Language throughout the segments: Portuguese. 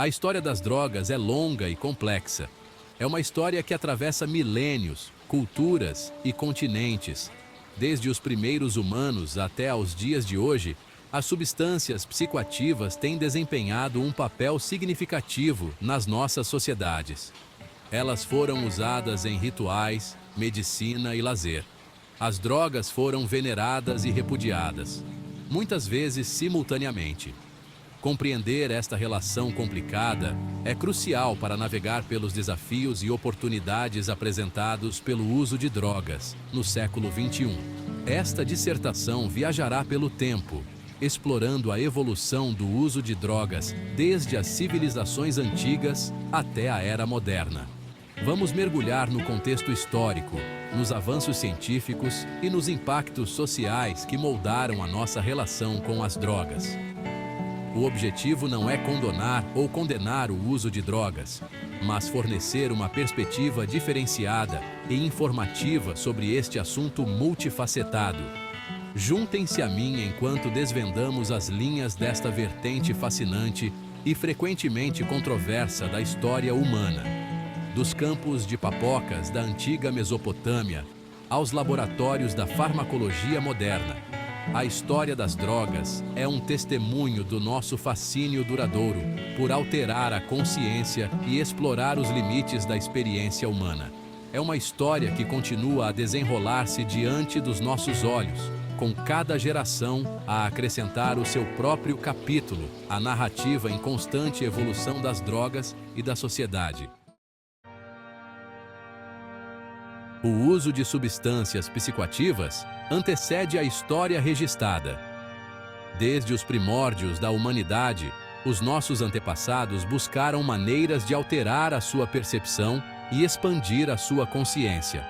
A história das drogas é longa e complexa. É uma história que atravessa milênios, culturas e continentes. Desde os primeiros humanos até aos dias de hoje, as substâncias psicoativas têm desempenhado um papel significativo nas nossas sociedades. Elas foram usadas em rituais, medicina e lazer. As drogas foram veneradas e repudiadas, muitas vezes simultaneamente. Compreender esta relação complicada é crucial para navegar pelos desafios e oportunidades apresentados pelo uso de drogas no século XXI. Esta dissertação viajará pelo tempo, explorando a evolução do uso de drogas desde as civilizações antigas até a era moderna. Vamos mergulhar no contexto histórico, nos avanços científicos e nos impactos sociais que moldaram a nossa relação com as drogas. O objetivo não é condenar ou condenar o uso de drogas, mas fornecer uma perspectiva diferenciada e informativa sobre este assunto multifacetado. Juntem-se a mim enquanto desvendamos as linhas desta vertente fascinante e frequentemente controversa da história humana. Dos campos de papocas da antiga Mesopotâmia aos laboratórios da farmacologia moderna, a história das drogas é um testemunho do nosso fascínio duradouro por alterar a consciência e explorar os limites da experiência humana. É uma história que continua a desenrolar-se diante dos nossos olhos, com cada geração a acrescentar o seu próprio capítulo à narrativa em constante evolução das drogas e da sociedade. O uso de substâncias psicoativas antecede a história registrada. Desde os primórdios da humanidade, os nossos antepassados buscaram maneiras de alterar a sua percepção e expandir a sua consciência.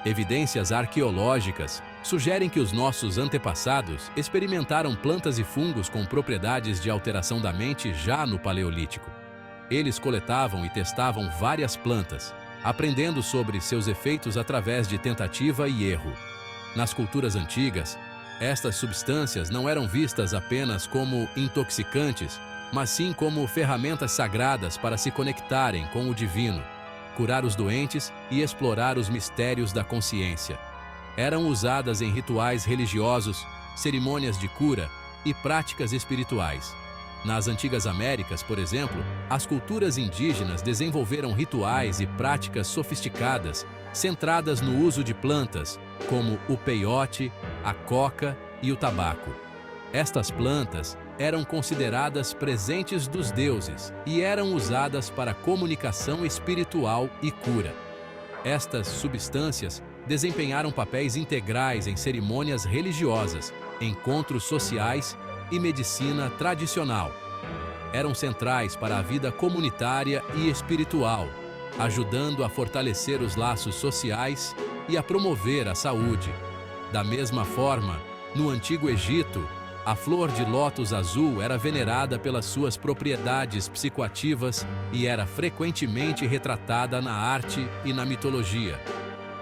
Evidências arqueológicas sugerem que os nossos antepassados experimentaram plantas e fungos com propriedades de alteração da mente já no Paleolítico. Eles coletavam e testavam várias plantas, aprendendo sobre seus efeitos através de tentativa e erro. Nas culturas antigas, estas substâncias não eram vistas apenas como intoxicantes, mas sim como ferramentas sagradas para se conectarem com o divino, curar os doentes e explorar os mistérios da consciência. Eram usadas em rituais religiosos, cerimônias de cura e práticas espirituais. Nas antigas Américas, por exemplo, as culturas indígenas desenvolveram rituais e práticas sofisticadas, centradas no uso de plantas, como o peiote, a coca e o tabaco. Estas plantas eram consideradas presentes dos deuses e eram usadas para comunicação espiritual e cura. Estas substâncias desempenharam papéis integrais em cerimônias religiosas, encontros sociais e medicina tradicional. Eram centrais para a vida comunitária e espiritual, ajudando a fortalecer os laços sociais e a promover a saúde. Da mesma forma, no Antigo Egito, a flor de lótus azul era venerada pelas suas propriedades psicoativas e era frequentemente retratada na arte e na mitologia.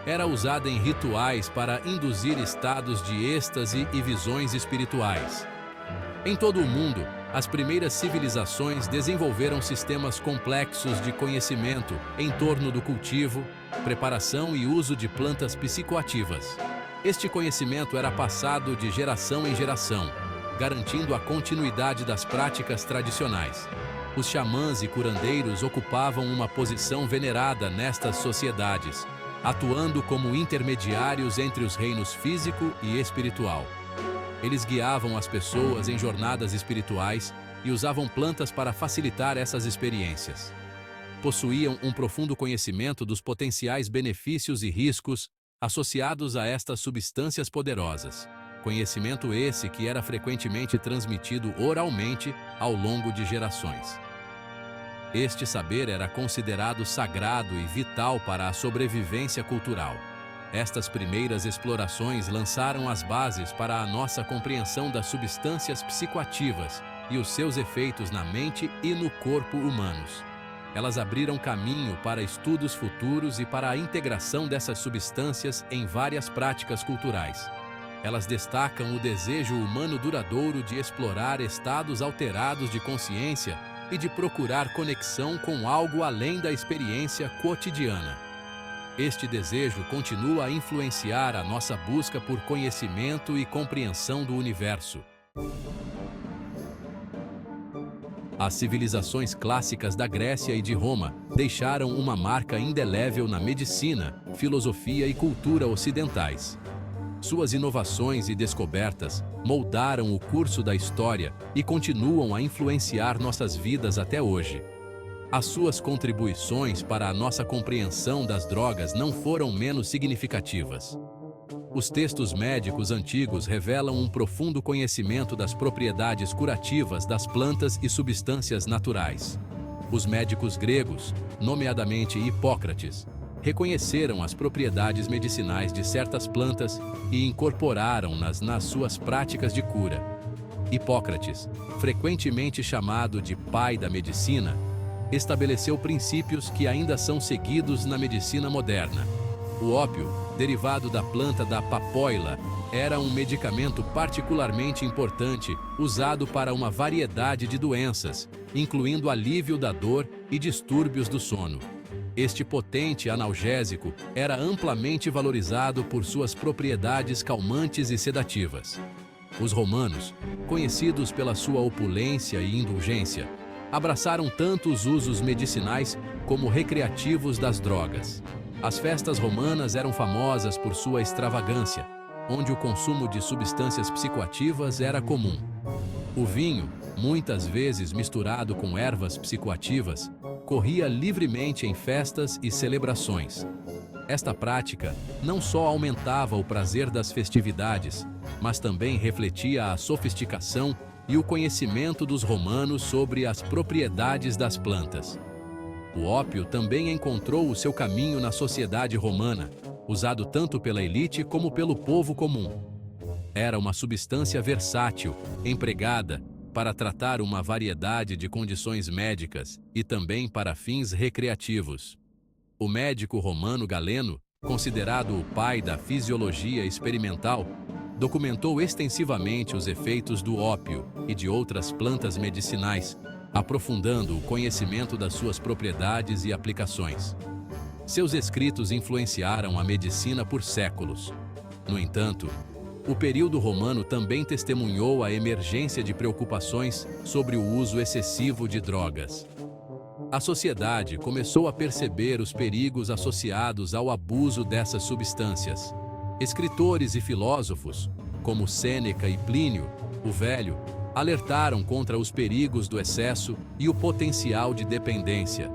Era usada em rituais para induzir estados de êxtase e visões espirituais. Em todo o mundo, as primeiras civilizações desenvolveram sistemas complexos de conhecimento em torno do cultivo, preparação e uso de plantas psicoativas. Este conhecimento era passado de geração em geração, garantindo a continuidade das práticas tradicionais. Os xamãs e curandeiros ocupavam uma posição venerada nestas sociedades, atuando como intermediários entre os reinos físico e espiritual. Eles guiavam as pessoas em jornadas espirituais e usavam plantas para facilitar essas experiências. Possuíam um profundo conhecimento dos potenciais benefícios e riscos associados a estas substâncias poderosas. Conhecimento esse que era frequentemente transmitido oralmente ao longo de gerações. Este saber era considerado sagrado e vital para a sobrevivência cultural. Estas primeiras explorações lançaram as bases para a nossa compreensão das substâncias psicoativas e os seus efeitos na mente e no corpo humanos. Elas abriram caminho para estudos futuros e para a integração dessas substâncias em várias práticas culturais. Elas destacam o desejo humano duradouro de explorar estados alterados de consciência e de procurar conexão com algo além da experiência cotidiana. Este desejo continua a influenciar a nossa busca por conhecimento e compreensão do universo. As civilizações clássicas da Grécia e de Roma deixaram uma marca indelével na medicina, filosofia e cultura ocidentais. Suas inovações e descobertas moldaram o curso da história e continuam a influenciar nossas vidas até hoje. As suas contribuições para a nossa compreensão das drogas não foram menos significativas. Os textos médicos antigos revelam um profundo conhecimento das propriedades curativas das plantas e substâncias naturais. Os médicos gregos, nomeadamente Hipócrates, reconheceram as propriedades medicinais de certas plantas e incorporaram-nas nas suas práticas de cura. Hipócrates, frequentemente chamado de pai da medicina, estabeleceu princípios que ainda são seguidos na medicina moderna. O ópio, derivado da planta da papoila, era um medicamento particularmente importante, usado para uma variedade de doenças, incluindo alívio da dor e distúrbios do sono. Este potente analgésico era amplamente valorizado por suas propriedades calmantes e sedativas. Os romanos, conhecidos pela sua opulência e indulgência, abraçaram tanto os usos medicinais como recreativos das drogas. As festas romanas eram famosas por sua extravagância, onde o consumo de substâncias psicoativas era comum. O vinho, muitas vezes misturado com ervas psicoativas, corria livremente em festas e celebrações. Esta prática não só aumentava o prazer das festividades, mas também refletia a sofisticação e o conhecimento dos romanos sobre as propriedades das plantas. O ópio também encontrou o seu caminho na sociedade romana, usado tanto pela elite como pelo povo comum. Era uma substância versátil, empregada para tratar uma variedade de condições médicas e também para fins recreativos. O médico romano Galeno, considerado o pai da fisiologia experimental, documentou extensivamente os efeitos do ópio e de outras plantas medicinais, aprofundando o conhecimento das suas propriedades e aplicações. Seus escritos influenciaram a medicina por séculos. No entanto, o período romano também testemunhou a emergência de preocupações sobre o uso excessivo de drogas. A sociedade começou a perceber os perigos associados ao abuso dessas substâncias. Escritores e filósofos, como Sêneca e Plínio, o Velho, alertaram contra os perigos do excesso e o potencial de dependência.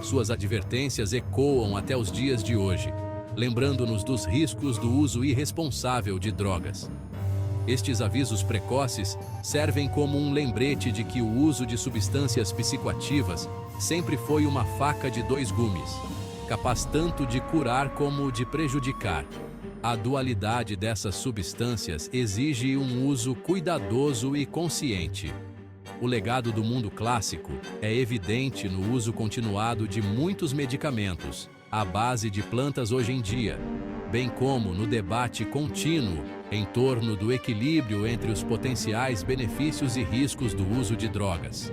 Suas advertências ecoam até os dias de hoje, lembrando-nos dos riscos do uso irresponsável de drogas. Estes avisos precoces servem como um lembrete de que o uso de substâncias psicoativas sempre foi uma faca de dois gumes, capaz tanto de curar como de prejudicar. A dualidade dessas substâncias exige um uso cuidadoso e consciente. O legado do mundo clássico é evidente no uso continuado de muitos medicamentos, à base de plantas hoje em dia, bem como no debate contínuo em torno do equilíbrio entre os potenciais benefícios e riscos do uso de drogas.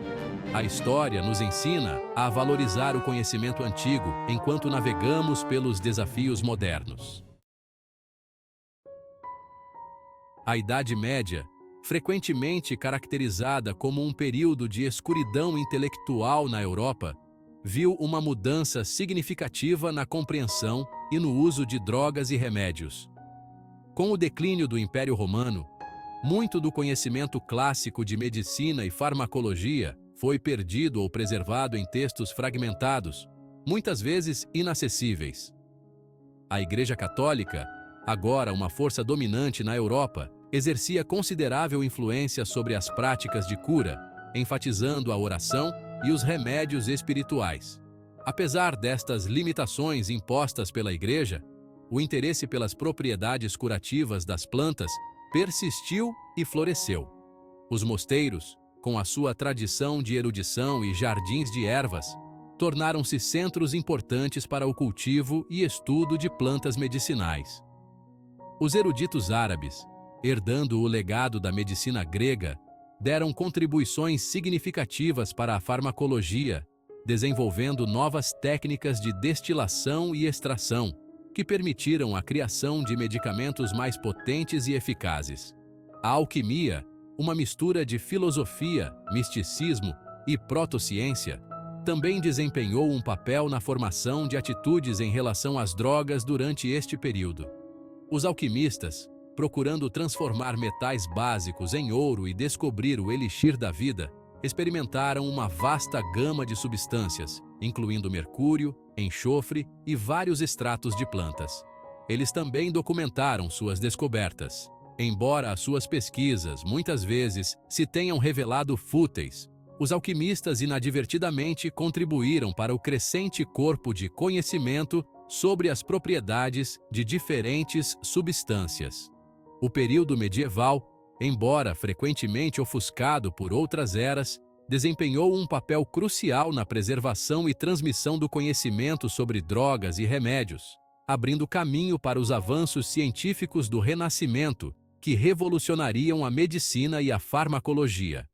A história nos ensina a valorizar o conhecimento antigo enquanto navegamos pelos desafios modernos. A Idade Média, frequentemente caracterizada como um período de escuridão intelectual na Europa, viu uma mudança significativa na compreensão e no uso de drogas e remédios. Com o declínio do Império Romano, muito do conhecimento clássico de medicina e farmacologia foi perdido ou preservado em textos fragmentados, muitas vezes inacessíveis. A Igreja Católica, agora uma força dominante na Europa, exercia considerável influência sobre as práticas de cura, enfatizando a oração e os remédios espirituais. Apesar destas limitações impostas pela Igreja, o interesse pelas propriedades curativas das plantas persistiu e floresceu. Os mosteiros, com a sua tradição de erudição e jardins de ervas, tornaram-se centros importantes para o cultivo e estudo de plantas medicinais. Os eruditos árabes, herdando o legado da medicina grega, deram contribuições significativas para a farmacologia, desenvolvendo novas técnicas de destilação e extração, que permitiram a criação de medicamentos mais potentes e eficazes. A alquimia, uma mistura de filosofia, misticismo e protociência, também desempenhou um papel na formação de atitudes em relação às drogas durante este período. Os alquimistas, procurando transformar metais básicos em ouro e descobrir o elixir da vida, experimentaram uma vasta gama de substâncias, incluindo mercúrio, enxofre e vários extratos de plantas. Eles também documentaram suas descobertas. Embora as suas pesquisas, muitas vezes, se tenham revelado fúteis, os alquimistas inadvertidamente contribuíram para o crescente corpo de conhecimento sobre as propriedades de diferentes substâncias. O período medieval, embora frequentemente ofuscado por outras eras, desempenhou um papel crucial na preservação e transmissão do conhecimento sobre drogas e remédios, abrindo caminho para os avanços científicos do Renascimento, que revolucionariam a medicina e a farmacologia.